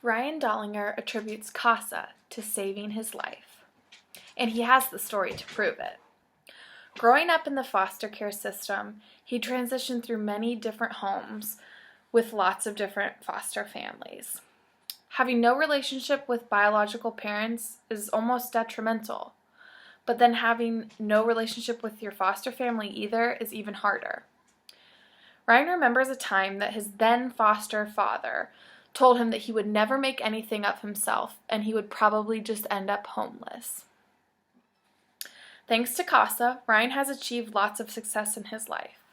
Ryan Dollinger attributes CASA to saving his life, and he has the story to prove it. Growing up in the foster care system, he transitioned through many different homes with lots of different foster families. Having no relationship with biological parents is almost detrimental, but then having no relationship with your foster family either is even harder. Ryan remembers a time that his then foster father told him that he would never make anything of himself and he would probably just end up homeless. Thanks to CASA, Ryan has achieved lots of success in his life.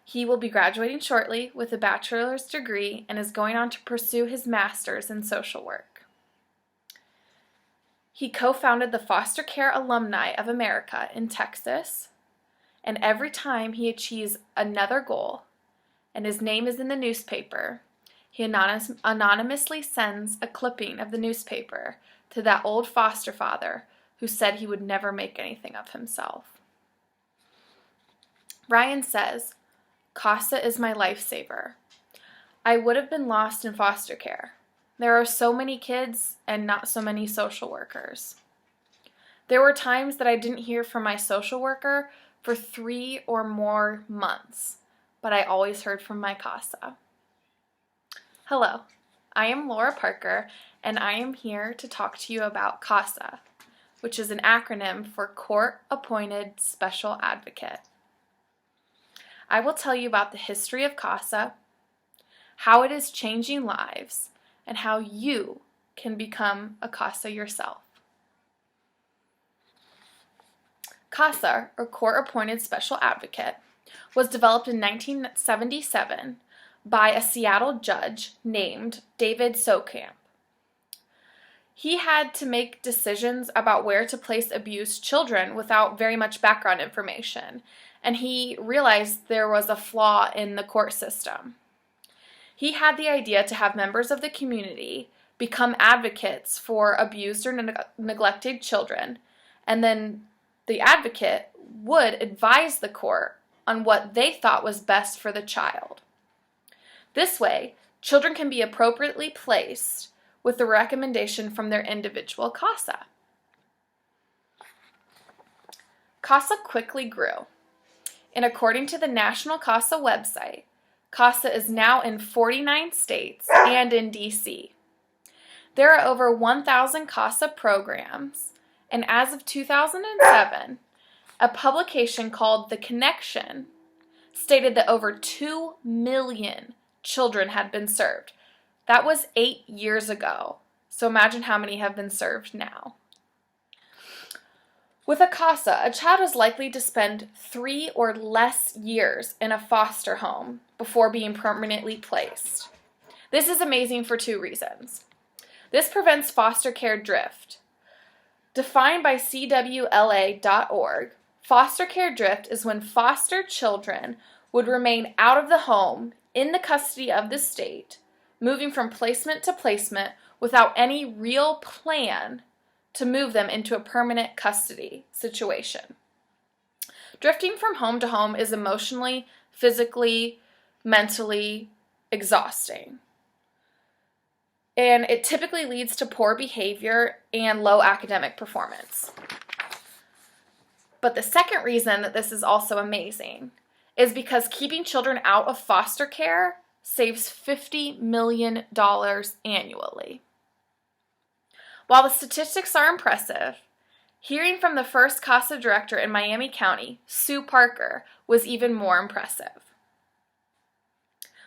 He will be graduating shortly with a bachelor's degree and is going on to pursue his master's in social work. He co-founded the Foster Care Alumni of America in Texas, and every time he achieves another goal and his name is in the newspaper, he anonymously sends a clipping of the newspaper to that old foster father who said he would never make anything of himself. Ryan says, "CASA is my lifesaver. I would have been lost in foster care. There are so many kids and not so many social workers. There were times that I didn't hear from my social worker for 3 or more months, but I always heard from my CASA." Hello, I am Laura Parker, and I am here to talk to you about CASA, which is an acronym for Court-Appointed Special Advocate. I will tell you about the history of CASA, how it is changing lives, and how you can become a CASA yourself. CASA, or Court-Appointed Special Advocate, was developed in 1977 by a Seattle judge named David Sokamp. He had to make decisions about where to place abused children without very much background information, and he realized there was a flaw in the court system. He had the idea to have members of the community become advocates for abused or neglected children, and then the advocate would advise the court on what they thought was best for the child. This way, children can be appropriately placed with the recommendation from their individual CASA. CASA quickly grew, and according to the National CASA website, CASA is now in 49 states and in DC. There are over 1,000 CASA programs, and as of 2007, a publication called The Connection stated that over 2 million children had been served. That was 8 years ago, so imagine how many have been served now. With a CASA, a child is likely to spend 3 or less years in a foster home before being permanently placed. This is amazing for 2 reasons. This prevents foster care drift. Defined by CWLA.org, foster care drift is when foster children would remain out of the home in the custody of the state, moving from placement to placement without any real plan to move them into a permanent custody situation. Drifting from home to home is emotionally, physically, mentally exhausting. And it typically leads to poor behavior and low academic performance. But the second reason that this is also amazing is because keeping children out of foster care saves $50 million annually. While the statistics are impressive, hearing from the first CASA director in Miami County, Sue Parker, was even more impressive.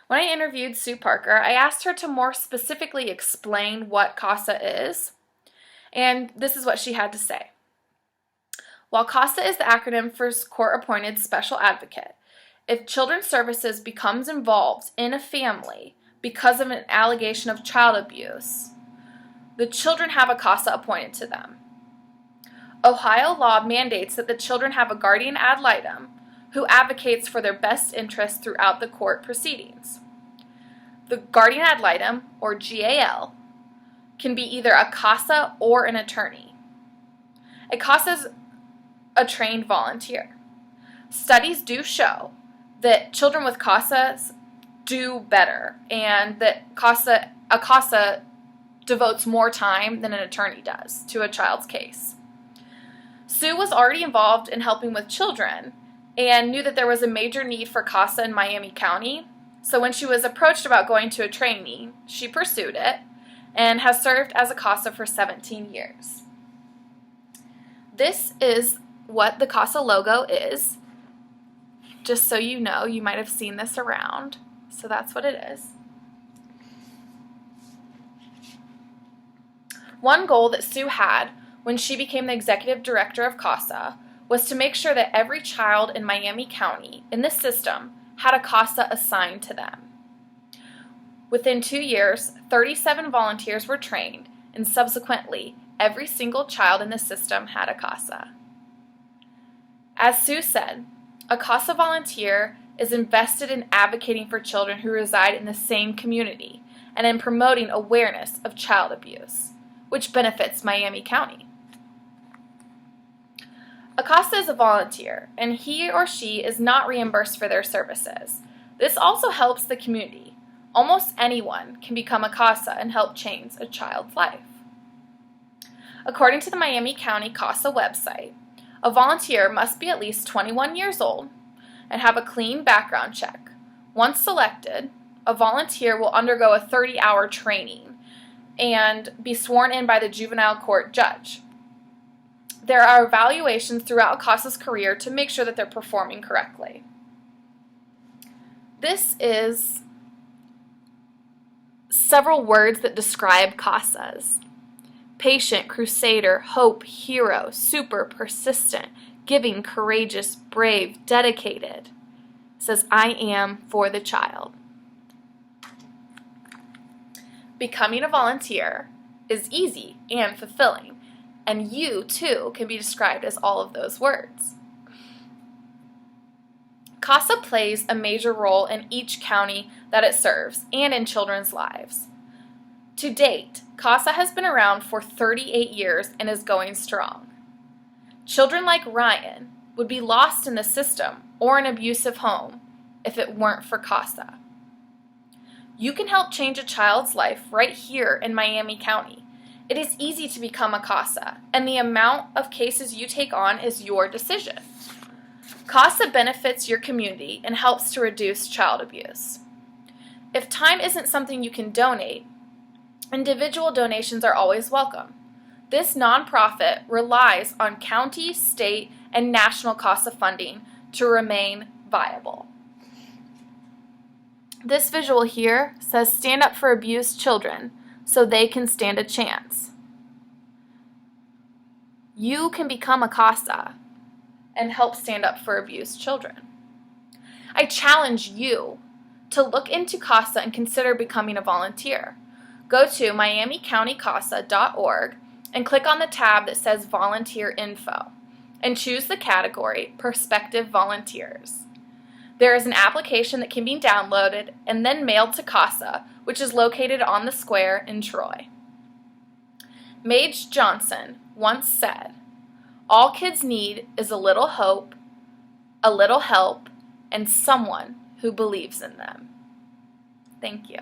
When I interviewed Sue Parker, I asked her to more specifically explain what CASA is, and this is what she had to say. While CASA is the acronym for Court-Appointed Special Advocate, if Children's Services becomes involved in a family because of an allegation of child abuse, the children have a CASA appointed to them. Ohio law mandates that the children have a guardian ad litem who advocates for their best interests throughout the court proceedings. The guardian ad litem, or GAL, can be either a CASA or an attorney. A CASA is a trained volunteer. Studies do show that children with CASAs do better, and that a CASA devotes more time than an attorney does to a child's case. Sue was already involved in helping with children and knew that there was a major need for CASA in Miami County. So when she was approached about going to a training, she pursued it and has served as a CASA for 17 years. This is what the CASA logo is. Just so you know, you might have seen this around. So that's what it is. One goal that Sue had when she became the executive director of CASA was to make sure that every child in Miami County in this system had a CASA assigned to them. Within 2 years, 37 volunteers were trained, and subsequently, every single child in the system had a CASA. As Sue said, a CASA volunteer is invested in advocating for children who reside in the same community and in promoting awareness of child abuse, which benefits Miami County. A CASA is a volunteer, and he or she is not reimbursed for their services. This also helps the community. Almost anyone can become a CASA and help change a child's life. According to the Miami County CASA website, a volunteer must be at least 21 years old and have a clean background check. Once selected, a volunteer will undergo a 30-hour training and be sworn in by the juvenile court judge. There are evaluations throughout CASA's career to make sure that they're performing correctly. This is several words that describe CASAs. Patient, crusader, hope, hero, super, persistent, giving, courageous, brave, dedicated. It says, I am for the child. Becoming a volunteer is easy and fulfilling, and you, too, can be described as all of those words. CASA plays a major role in each county that it serves and in children's lives. To date, CASA has been around for 38 years and is going strong. Children like Ryan would be lost in the system or an abusive home if it weren't for CASA. You can help change a child's life right here in Miami County. It is easy to become a CASA, and the amount of cases you take on is your decision. CASA benefits your community and helps to reduce child abuse. If time isn't something you can donate, individual donations are always welcome. This nonprofit relies on county, state, and national CASA funding to remain viable. This visual here says stand up for abused children so they can stand a chance. You can become a CASA and help stand up for abused children. I challenge you to look into CASA and consider becoming a volunteer. Go to miamicountycasa.org and click on the tab that says Volunteer Info and choose the category Prospective Volunteers. There is an application that can be downloaded and then mailed to CASA, which is located on the square in Troy. Mage Johnson once said, "All kids need is a little hope, a little help, and someone who believes in them." Thank you.